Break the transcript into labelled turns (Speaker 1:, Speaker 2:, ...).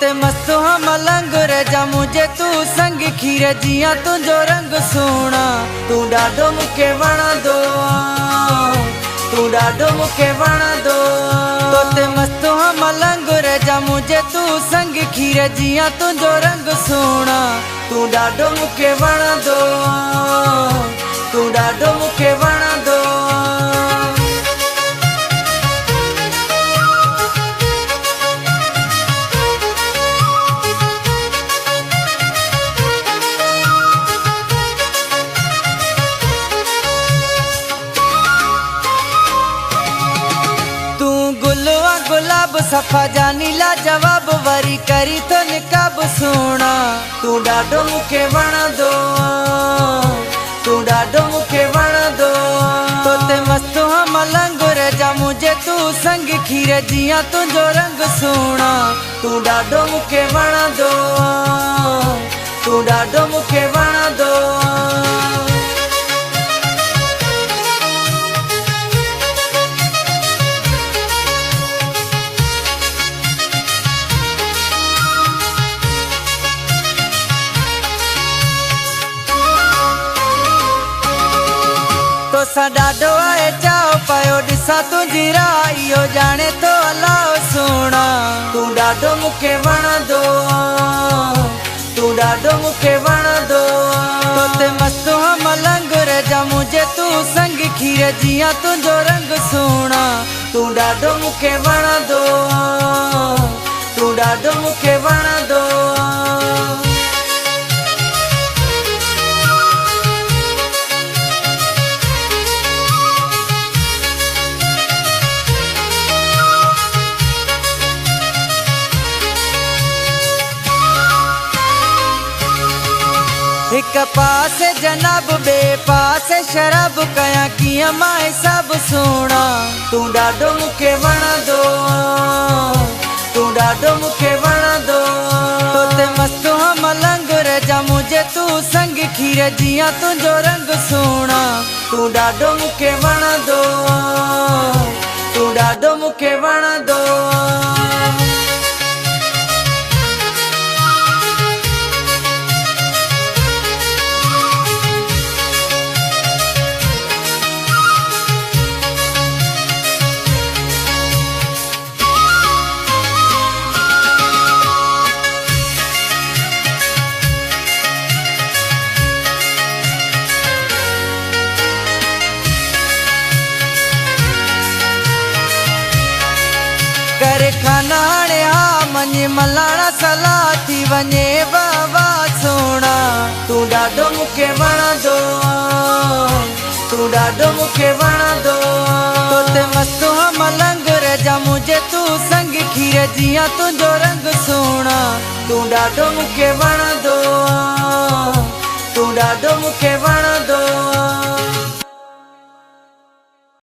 Speaker 1: ते मस्त हम मलंग रजा मुझे तू संग खीर जिया तुझो रंग सोना तू डाडो मुखे वणा दो तू डाडो मुखे वणा दो ते मस्त हम मलंग रजा मुझे तू संग खीर जिया तुझो रंग सोना तू डाडो मुखे वणा दो तू डाडो मुखे वणा दो। गुलाब सफा जानी ला जवाब वरी करी तो निकाब सोना तू डाडो मुखे वणा दो तू डाडो मुखे वणा दो ते मस्त हम मलंग रजा मुझे तू संग खीर जिया तुझो रंग सोना तू डाडो मुखे वणा दो तू डाडो मुखे वणा दो। तो सा डाडो आए चाओ पायो दिसा तुझी राइयो जाने तो अलाओ सोना तू डाडो मुखे वणा दो तू डाडो मुखे वणा दो ते मस्त हम मलंग रजा मुझे तू संग खीर जिया तुझो रंग सोना तू डाडो मुखे वणा दो तू डाडो मुखे वणा दो। एक पास जनाब बे पास शराब कया किया माए सब सोना तू डाडो मुखे वणा दो तू डाडो मुखे वणा दो ते मस्त हम मलंग रजा मुझे तू संग खीर जिया तुझो रंग सोना तू डाडो मुखे वणा दो तू डाडो मुखे वणा दो। करे खाना हाणे हा मञे मलाणा सलाह थी वञे बाबा सोना तू डाडो मुखे वणा दो तू डाडो मुखे वणा दो ते मस्त हम मलंग रजा मुझे तू संग खीर जिया तुझो रंग सोना तू डाडो मुखे वणा दो तू डाडो मुखे वणा दो।